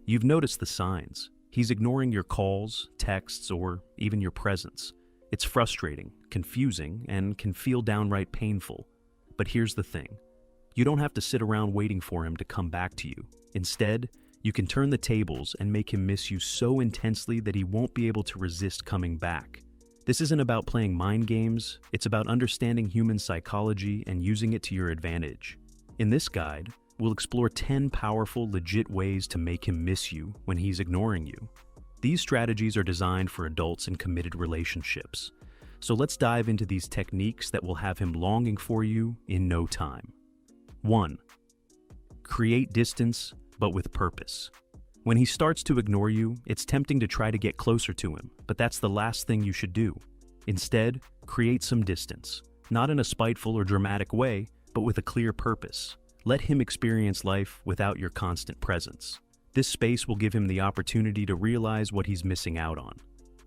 You've noticed the signs. He's ignoring your calls, texts, or even your presence. It's frustrating, confusing, and can feel downright painful. But here's the thing. You don't have to sit around waiting for him to come back to you. Instead, you can turn the tables and make him miss you so intensely that he won't be able to resist coming back. This isn't about playing mind games, it's about understanding human psychology and using it to your advantage. In this guide, we'll explore 10 powerful, legit ways to make him miss you when he's ignoring you. These strategies are designed for adults in committed relationships. So let's dive into these techniques that will have him longing for you in no time. 1. Create distance, but with purpose. When he starts to ignore you, it's tempting to try to get closer to him, but that's the last thing you should do. Instead, create some distance, not in a spiteful or dramatic way, but with a clear purpose. Let him experience life without your constant presence. This space will give him the opportunity to realize what he's missing out on.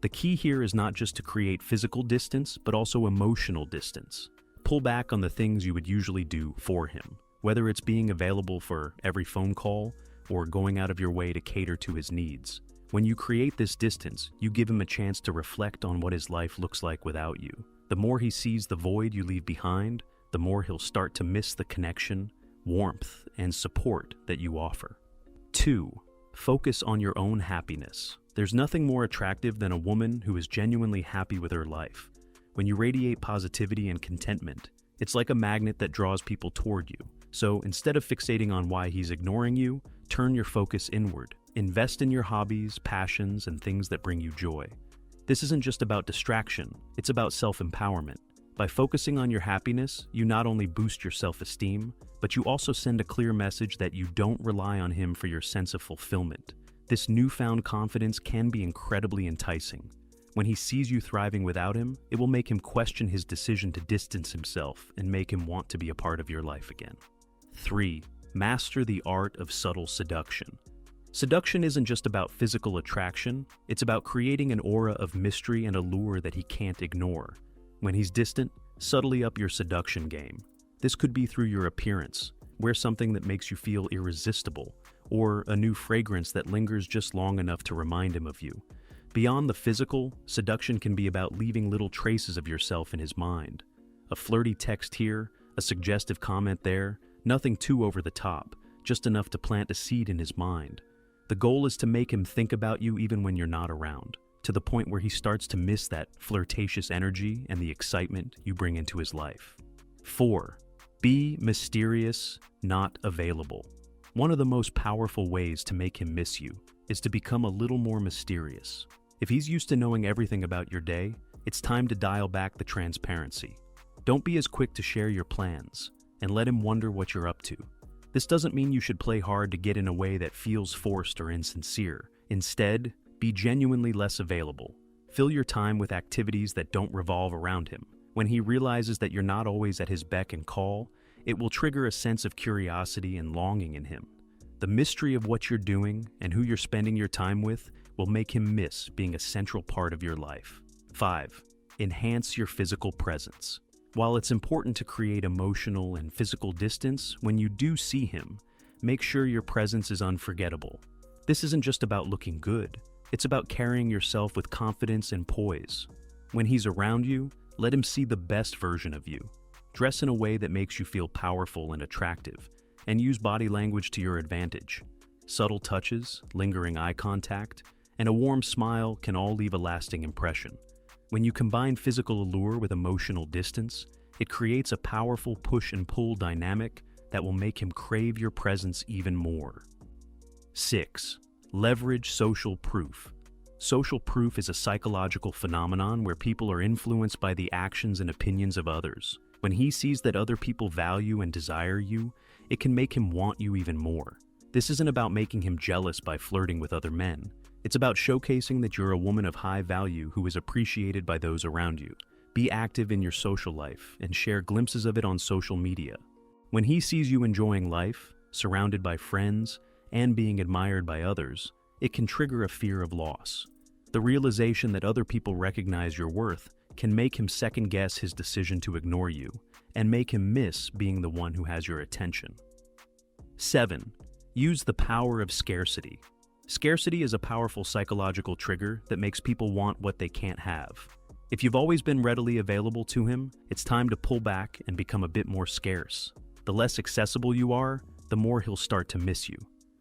The key here is not just to create physical distance, but also emotional distance. Pull back on the things you would usually do for him, whether it's being available for every phone call or going out of your way to cater to his needs. When you create this distance, you give him a chance to reflect on what his life looks like without you. The more he sees the void you leave behind, the more he'll start to miss the connection, warmth, and support that you offer. 2. Focus on your own happiness. There's nothing more attractive than a woman who is genuinely happy with her life. When you radiate positivity and contentment, it's like a magnet that draws people toward you. So instead of fixating on why he's ignoring you, turn your focus inward. Invest in your hobbies, passions, and things that bring you joy. This isn't just about distraction, it's about self-empowerment. By focusing on your happiness, you not only boost your self-esteem, but you also send a clear message that you don't rely on him for your sense of fulfillment. This newfound confidence can be incredibly enticing. When he sees you thriving without him, it will make him question his decision to distance himself and make him want to be a part of your life again. 3. Master the art of subtle seduction. Seduction isn't just about physical attraction, it's about creating an aura of mystery and allure that he can't ignore. When he's distant, subtly up your seduction game. This could be through your appearance. Wear something that makes you feel irresistible, or a new fragrance that lingers just long enough to remind him of you. Beyond the physical, seduction can be about leaving little traces of yourself in his mind. A flirty text here, a suggestive comment there, nothing too over the top, just enough to plant a seed in his mind. The goal is to make him think about you even when you're not around, to the point where he starts to miss that flirtatious energy and the excitement you bring into his life. 4. Be mysterious, not available. One of the most powerful ways to make him miss you is to become a little more mysterious. If he's used to knowing everything about your day, it's time to dial back the transparency. Don't be as quick to share your plans, and let him wonder what you're up to. This doesn't mean you should play hard to get in a way that feels forced or insincere. Instead, be genuinely less available. Fill your time with activities that don't revolve around him. When he realizes that you're not always at his beck and call, it will trigger a sense of curiosity and longing in him. The mystery of what you're doing and who you're spending your time with will make him miss being a central part of your life. 5. Enhance your physical presence. While it's important to create emotional and physical distance, when you do see him, make sure your presence is unforgettable. This isn't just about looking good, it's about carrying yourself with confidence and poise. When he's around you, let him see the best version of you. Dress in a way that makes you feel powerful and attractive, and use body language to your advantage. Subtle touches, lingering eye contact, and a warm smile can all leave a lasting impression. When you combine physical allure with emotional distance, it creates a powerful push and pull dynamic that will make him crave your presence even more. 6. Leverage social proof. Social proof is a psychological phenomenon where people are influenced by the actions and opinions of others. When he sees that other people value and desire you, it can make him want you even more. This isn't about making him jealous by flirting with other men. It's about showcasing that you're a woman of high value who is appreciated by those around you. Be active in your social life and share glimpses of it on social media. When he sees you enjoying life, surrounded by friends, and being admired by others, it can trigger a fear of loss. The realization that other people recognize your worth can make him second-guess his decision to ignore you and make him miss being the one who has your attention. 7. Use the power of scarcity. Scarcity is a powerful psychological trigger that makes people want what they can't have. If you've always been readily available to him, it's time to pull back and become a bit more scarce. The less accessible you are, the more he'll start to miss you.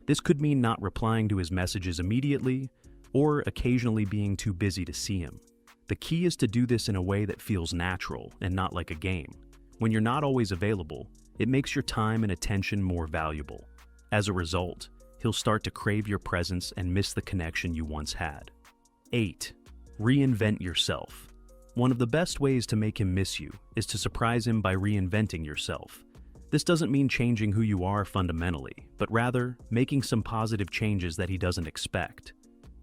This could mean not replying to his messages immediately, or occasionally being too busy to see him. The key is to do this in a way that feels natural and not like a game. When you're not always available, it makes your time and attention more valuable. As a result, he'll start to crave your presence and miss the connection you once had. 8. Reinvent yourself. One of the best ways to make him miss you is to surprise him by reinventing yourself. This doesn't mean changing who you are fundamentally, but rather making some positive changes that he doesn't expect.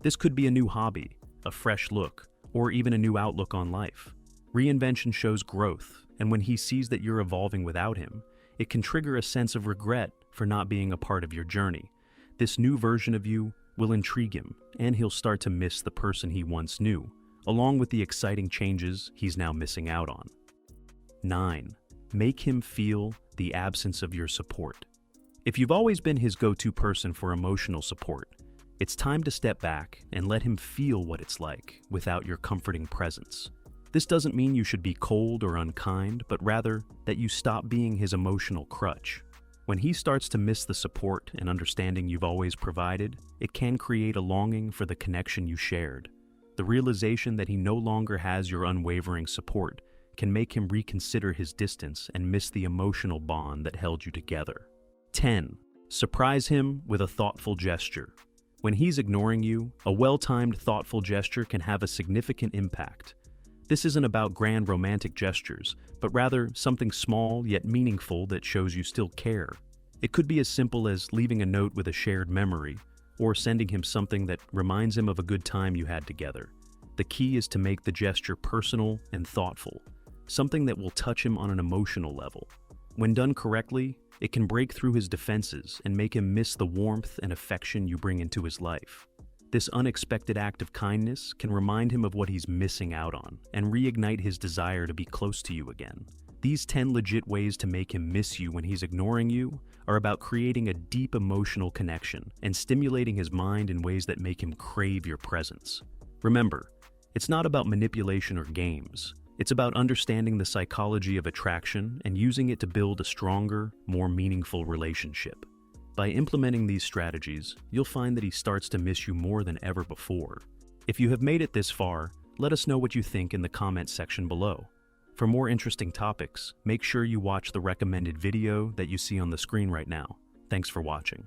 This could be a new hobby, a fresh look, or even a new outlook on life. Reinvention shows growth, and when he sees that you're evolving without him, it can trigger a sense of regret for not being a part of your journey. This new version of you will intrigue him, and he'll start to miss the person he once knew, along with the exciting changes he's now missing out on. 9. Make him feel the absence of your support. If you've always been his go-to person for emotional support, it's time to step back and let him feel what it's like without your comforting presence. This doesn't mean you should be cold or unkind, but rather that you stop being his emotional crutch. When he starts to miss the support and understanding you've always provided, it can create a longing for the connection you shared. The realization that he no longer has your unwavering support can make him reconsider his distance and miss the emotional bond that held you together. 10. Surprise him with a thoughtful gesture. When he's ignoring you, a well-timed, thoughtful gesture can have a significant impact. This isn't about grand romantic gestures, but rather something small yet meaningful that shows you still care. It could be as simple as leaving a note with a shared memory, or sending him something that reminds him of a good time you had together. The key is to make the gesture personal and thoughtful, something that will touch him on an emotional level. When done correctly, it can break through his defenses and make him miss the warmth and affection you bring into his life. This unexpected act of kindness can remind him of what he's missing out on and reignite his desire to be close to you again. These 10 legit ways to make him miss you when he's ignoring you are about creating a deep emotional connection and stimulating his mind in ways that make him crave your presence. Remember, it's not about manipulation or games. It's about understanding the psychology of attraction and using it to build a stronger, more meaningful relationship. By implementing these strategies, you'll find that he starts to miss you more than ever before. If you have made it this far, let us know what you think in the comments section below. For more interesting topics, make sure you watch the recommended video that you see on the screen right now. Thanks for watching.